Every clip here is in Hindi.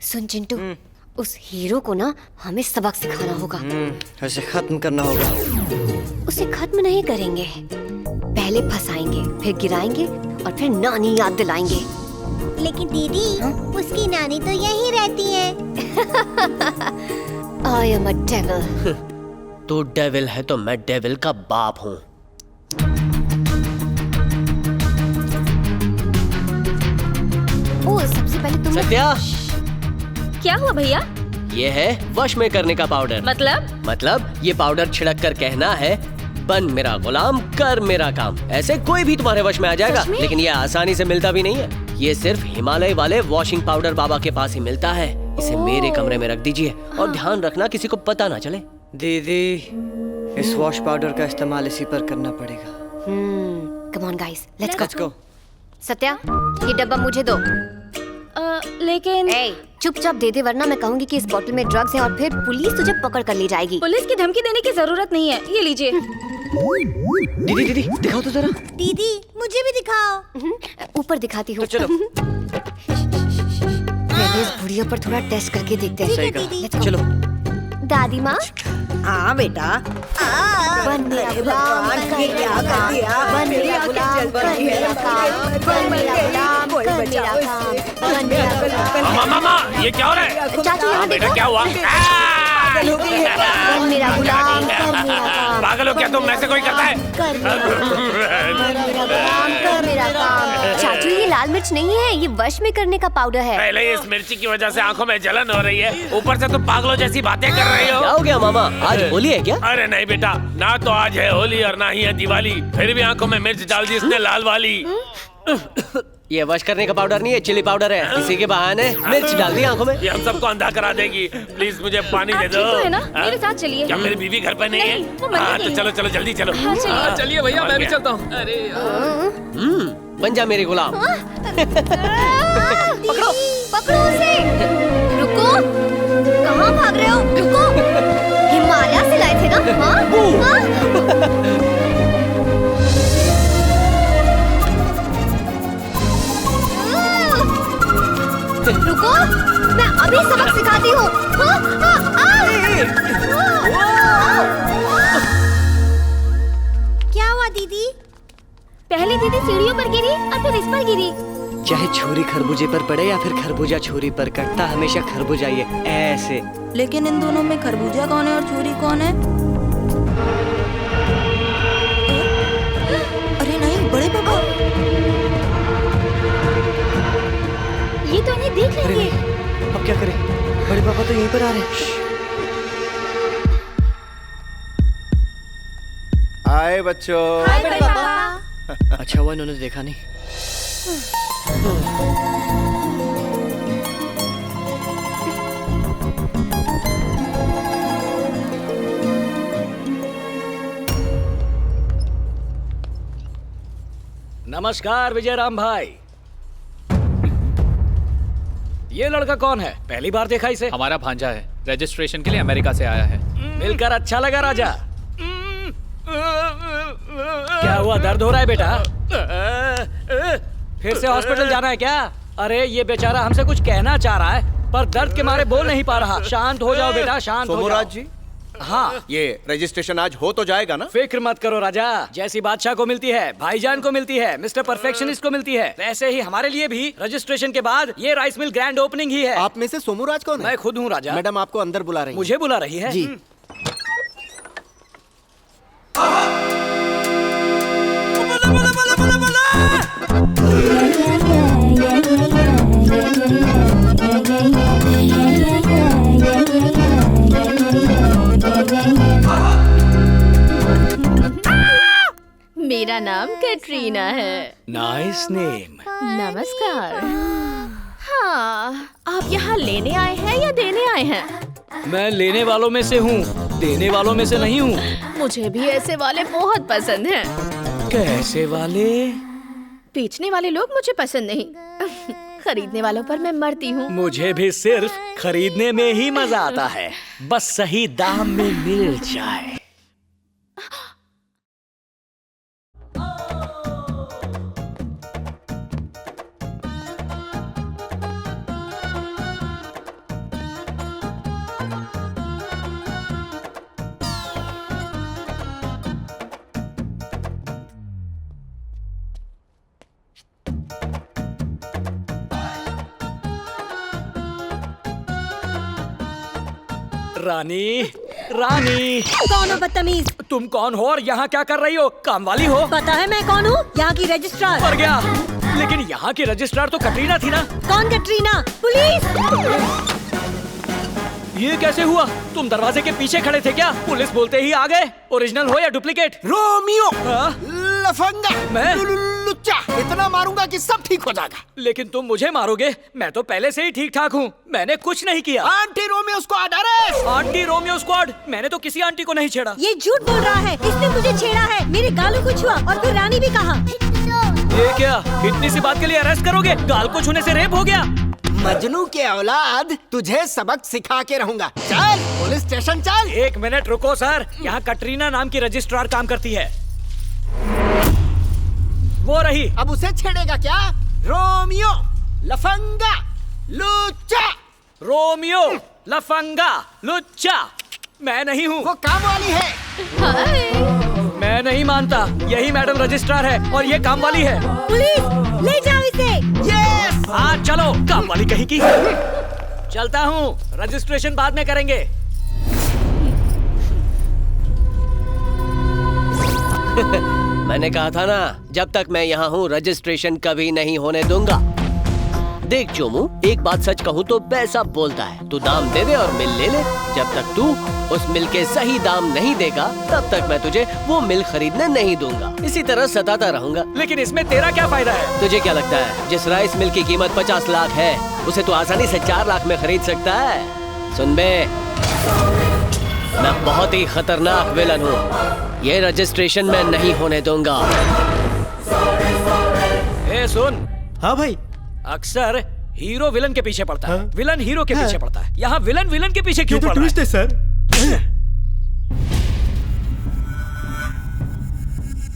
सुन चिंटू, उस हीरो को ना हमें सबक सिखाना होगा। उसे खत्म करना होगा। उसे खत्म नहीं करेंगे, पहले फंसाएंगे, फिर गिराएंगे और फिर नानी याद दिलाएंगे। लेकिन दीदी, उसकी नानी तो यहीं रहती है। I am a devil। तू डेविल है तो मैं डेविल का बाप हूँ। ओ, सबसे पहले तुम सत्या, क्या हुआ भैया? ये है वश में करने का पाउडर। मतलब ये पाउडर छिड़क कर कहना है, बन मेरा गुलाम, कर मेरा काम। ऐसे कोई भी तुम्हारे वश में आ जाएगा। लेकिन ये आसानी से मिलता भी नहीं है। ये सिर्फ हिमालय वाले वॉशिंग पाउडर बाबा के पास ही मिलता है। इसे मेरे कमरे में रख दीजिए और ध्यान रखना किसी को पता ना चले। दीदी, इस वॉश पाउडर का इस्तेमाल इसी पर करना पड़ेगा। Come on guys, let's Let's go। Satya, ये डब्बा मुझे दो। लेकिन चुपचाप दे दे, वरना मैं कहूंगी कि इस बोतल में ड्रग्स है और फिर पुलिस तुझे पकड़ कर ले जाएगी। पुलिस की धमकी देने की जरूरत नहीं है। ये लीजिए। दीदी दिखाओ तो जरा। दीदी, मुझे भी दिखाओ। ऊपर दिखाती हूँ। तो चलो। पहले इस बुढ़िया पर थोड़ा टेस्ट करके देखते हैं। सही दीदी। कहा। चलो। दादी माँ, हाँ बेटा। बन मेरा गुलाम, कर मेरा काम, बन मेरा गुलाम, कर मेरा काम, बन मेरा गुलाम, कर मेरा काम, बन मेरा गुलाम। मामा, ये क्या हो रहा है? चाचू, यहाँ बेटा देखो। क्या हुआ? बन मेरा गुलाम, कर मेरा काम। पागल हो क्या तुम? ऐसे कोई करता है? कर मेरा काम, बन मेरा गुलाम, कर मेरा काम। चाचू, ये लाल मिर्च नहीं है, ये वश में करने का पाउडर है। पहले इस मिर्ची की वजह से आंखों में जलन हो रही है, ऊपर से तुम पागलों जैसी बातें कर रही क्या हो। हो गया मामा, आज होली है क्या? अरे नहीं बेटा, ना तो आज है होली और ना ही है दिवाली, फिर भी आंखों में मिर्च डाल दी इसने, लाल वाली। ये वश करने का पाउडर नहीं है, चिली पाउडर है। इसी के बहाने मिर्च डाल दी आंखों में। ये हम सबको अंधा करा देगी। प्लीज मुझे पानी दे दो। है ना? हाँ? मेरे साथ चलिए। क्या मेरी बीवी घर पर नहीं है? नहीं, वो मंदिर हाँ, गई तो है। चलो चलो जल्दी चलो। हाँ, चलिए। हाँ, चलिए भैया, मैं भी चलता हूँ। अरे बन जा मेरी गुलाम। पकड़ो, पकड़ो उसे। रुको, कहाँ भाग रहे हो? रुको, हिमालय से लाए थे ना? हाँ? रुको, मैं अभी सबक सिखाती हूँ। क्या हुआ दीदी? पहले दीदी सीढ़ियों पर गिरी और फिर इस पर गिरी। चाहे छुरी खरबूजे पर पड़े या फिर खरबूजा छुरी पर कटता, हमेशा खरबूजा ही है। ऐसे। लेकिन इन दोनों में खरबूजा कौन है और छुरी कौन है? अरे नहीं, बड़े पापा। ये तो इन्हें देख अरे लेंगे। नहीं, अब क्या करें? बड़े पापा तो यहीं पर आ रहे हैं। हाय बच्चों। हाय बड़े पापा। अच्छा हुआ इन्होंने देखा नहीं। नमस्कार विजय राम भाई। ये लड़का कौन है? पहली बार देखा इसे। हमारा भांजा है, रजिस्ट्रेशन के लिए अमेरिका से आया है। मिलकर अच्छा लगा राजा। क्या हुआ, दर्द हो रहा है बेटा? फिर से हॉस्पिटल जाना है क्या? अरे ये बेचारा हमसे कुछ कहना चाह रहा है पर दर्द के मारे बोल नहीं पा रहा। शांत हो जाओ बेटा, शांत हो जाओ। सोमराज जी, हाँ, ये रजिस्ट्रेशन आज हो तो जाएगा ना? फिक्र मत करो राजा। जैसी बादशाह को मिलती है, भाईजान को मिलती है, मिस्टर परफेक्शनिस्ट को मिलती है, वैसे ही हमारे लिए भी रजिस्ट्रेशन के बाद ये राइस मिल ग्रैंड ओपनिंग ही है। आप में से सोमराज कौन है? मैं खुद हूँ राजा। मैडम आपको अंदर बुला रही हैं। मुझे बुला रही है जी। मेरा नाम कैटरीना है। Nice name. नमस्कार। हाँ, आप यहाँ लेने आए हैं या देने आए हैं? मैं लेने वालों में से हूँ, देने वालों में से नहीं हूँ। मुझे भी ऐसे वाले बहुत पसंद हैं। कैसे वाले? बेचने वाले लोग मुझे पसंद नहीं। खरीदने वालों पर मैं मरती हूँ। मुझे भी सिर्फ खरीदने में ही मजा आता है, बस सही दाम में मिल जाए। रानी, रानी। कौन हो बदतमीज? तुम कौन हो और यहाँ क्या कर रही हो? काम वाली हो? पता है मैं कौन हूँ? यहाँ की रजिस्ट्रार। मर गया। लेकिन यहाँ की रजिस्ट्रार तो कटरीना थी ना? कौन कटरीना? पुलिस! ये कैसे हुआ? तुम दरवाजे के पीछे खड़े थे क्या? पुलिस बोलते ही आ गए। ओरिजिनल हो या डुप्लीकेट? रोमियो, हाँ? लफंगा, मैं? लुच्चा, इतना मारूंगा कि सब ठीक हो जाएगा। लेकिन तुम मुझे मारोगे? मैं तो पहले से ही ठीक ठाक हूँ। मैंने कुछ नहीं किया। Aunty Romeo squad arrest! Aunty Romeo squad? मैंने तो किसी आंटी को नहीं छेड़ा। ये झूठ बोल रहा है। इसने मुझे छेड़ा है, मेरे गालों को छुआ और फिर रानी भी कहा। ये क्या? इतनी सी बात के लिए अरेस्ट करोगे? गाल को छूने से रेप हो गया? मजनू के औलाद, तुझे सबक सिखा के रहूंगा। चल पुलिस स्टेशन चल। एक मिनट रुको सर, यहाँ कटरीना नाम की रजिस्ट्रार काम करती है। वो रही। अब उसे छेड़ेगा क्या? रोमियो, लफंगा, लुच्चा। रोमियो, लफंगा, लुच्चा। मैं नहीं हूँ। वो काम वाली है। मैं नहीं मानता। यही मैडम रजिस्ट्रार है और ये काम वाली है। पुलिस, ले जाओ इसे। यस! हाँ चलो, काम वाली कहीं की। चलता हूँ, रजिस्ट्रेशन बाद में करेंगे। मैंने कहा था ना, जब तक मैं यहाँ हूँ रजिस्ट्रेशन कभी नहीं होने दूंगा। देख चोमू, एक बात सच कहूँ तो पैसा बोलता है। तू दाम दे दे और मिल ले ले। जब तक तू उस मिल के सही दाम नहीं देगा, तब तक मैं तुझे वो मिल खरीदने नहीं दूंगा। इसी तरह सताता रहूंगा। लेकिन इसमें तेरा क्या फायदा है? तुझे क्या लगता है जिस राइस मिल की कीमत 50 लाख है, उसे तू आसानी से 4 लाख में खरीद सकता है? सुन बे, मैं बहुत ही खतरनाक विलन हूँ। ये रजिस्ट्रेशन मैं नहीं होने दूंगा। ए सुन। हाँ भाई। अक्सर हीरो विलन के पीछे पड़ता है, विलन हीरो के पीछे पड़ता है। यहाँ विलन विलन के पीछे क्यों पड़ रहा है? सर।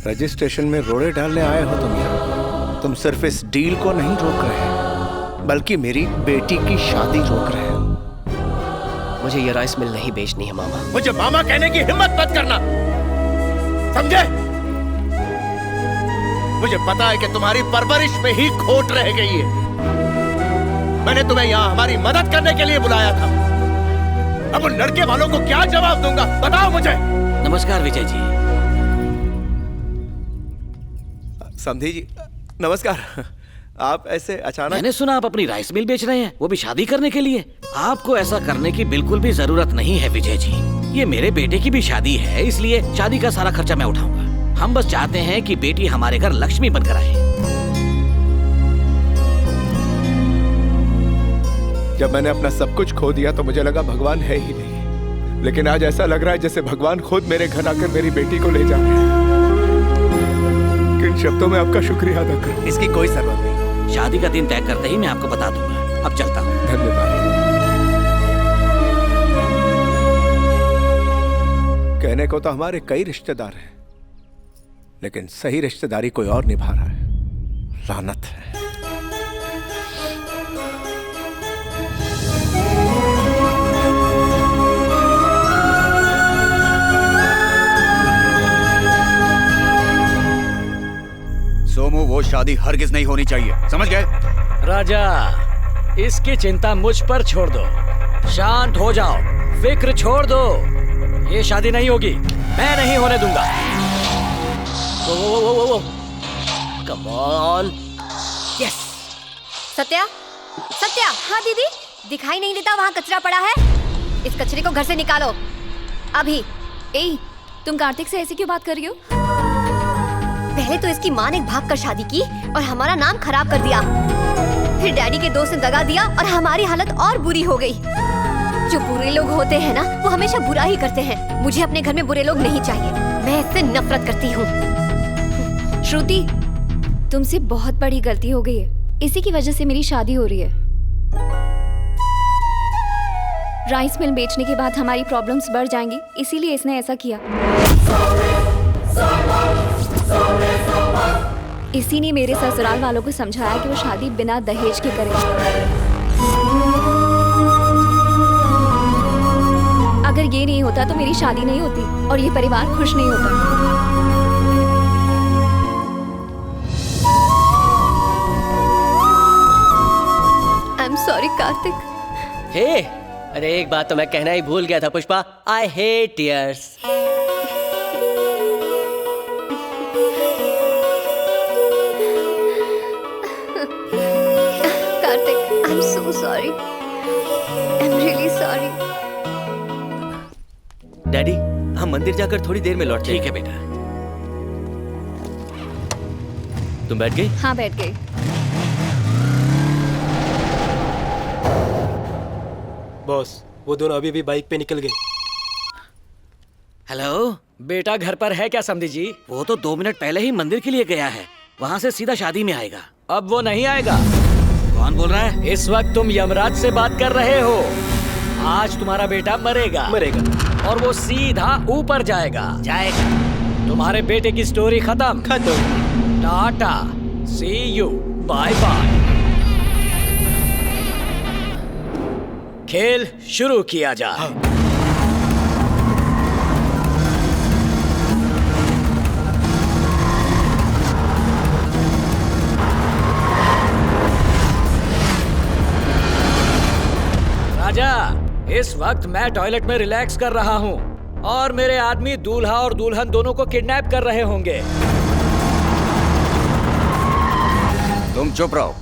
रजिस्ट्रेशन में रोड़े डालने आए हो तुम यहाँ। तुम सिर्फ इस डील को नहीं रोक रहे, बल्कि मेरी बेटी की शादी रोक रहे हो। मुझे ये राइस मिल नहीं बेचनी है मामा। मुझे मामा कहने की हिम्मत मत करना, समझे? मुझे पता है कि तुम्हारी परवरिश में ही खोट रह गई है। मैंने तुम्हें यहाँ हमारी मदद करने के लिए बुलाया था। अब उन लड़के वालों को क्या जवाब दूंगा, बताओ मुझे। नमस्कार विजय जी। समधी जी, नमस्कार। आप ऐसे अचानक? मैंने सुना आप अपनी राइस मिल बेच रहे हैं, वो भी शादी करने के लिए। आपको ऐसा करने की बिल्कुल भी जरूरत नहीं है विजय जी। ये मेरे बेटे की भी शादी है, इसलिए शादी का सारा खर्चा मैं उठाऊंगा। हम बस चाहते हैं कि बेटी हमारे घर लक्ष्मी बनकर आए। जब मैंने अपना सब कुछ खो दिया तो मुझे लगा भगवान है ही नहीं, लेकिन आज ऐसा लग रहा है जैसे भगवान खुद मेरे घर आकर मेरी बेटी को ले जा रहे हैं। किन शब्दों में आपका शुक्रिया अदा करूं? इसकी कोई जरूरत नहीं। शादी का दिन तय करते ही मैं आपको बता दूंगा। अब चलता हूँ। धन्यवाद। कहने को तो हमारे कई रिश्तेदार हैं, लेकिन सही रिश्तेदारी कोई और निभा रहा है। लानत है। सोमू, वो शादी हरगिज नहीं होनी चाहिए, समझ गए? राजा, इसकी चिंता मुझ पर छोड़ दो। शांत हो जाओ, फिक्र छोड़ दो। ये शादी नहीं होगी, मैं नहीं होने दूंगा। Come on. Yes. Satya, Satya. हाँ दीदी, दिखाई नहीं देता वहाँ कचरा पड़ा है? इस कचरे को घर से निकालो अभी। ए, तुम कार्तिक से ऐसे क्यों बात कर रही हो? पहले तो इसकी माँ ने भाग कर शादी की और हमारा नाम खराब कर दिया। फिर डैडी के दोस्त ने दगा दिया और हमारी हालत और बुरी हो गई। जो बुरे लोग होते हैं ना, वो हमेशा बुरा ही करते हैं। मुझे अपने घर में बुरे लोग नहीं चाहिए, मैं इससे नफरत करती हूँ। श्रुति, तुमसे बहुत बड़ी गलती हो गई है। इसी की वजह से मेरी शादी हो रही है। राइस मिल बेचने के बाद हमारी प्रॉब्लम्स बढ़ जाएंगी, इसीलिए इसने ऐसा किया। इसी ने मेरे ससुराल वालों को समझाया कि वो शादी बिना दहेज के करें। अगर ये नहीं होता तो मेरी शादी नहीं होती और ये परिवार खुश नहीं होता। I'm sorry Kartik. हे, अरे एक बात तो मैं कहना ही भूल गया था Pushpa, I hate tears. Kartik, I am so sorry, I am really sorry. Daddy, हम मंदिर जाकर थोड़ी देर में लौटते हैं। ठीक है बेटा। तुम बैठ गई? हाँ बैठ गई। बॉस, वो दोनों अभी भी बाइक पे निकल गए। हेलो बेटा घर पर है क्या समधी जी? वो तो 2 मिनट पहले ही मंदिर के लिए गया है, वहाँ से सीधा शादी में आएगा। अब वो नहीं आएगा। कौन बोल रहा है? इस वक्त तुम यमराज से बात कर रहे हो। आज तुम्हारा बेटा मरेगा और वो सीधा ऊपर जाएगा। तुम्हारे बेटे की स्टोरी खत्म। टाटा, सी यू, बाय बाय। खेल शुरू किया जाए। राजा, इस वक्त मैं टॉयलेट में रिलैक्स कर रहा हूँ और मेरे आदमी दूल्हा और दुल्हन दोनों को किडनैप कर रहे होंगे। तुम चुप रहो।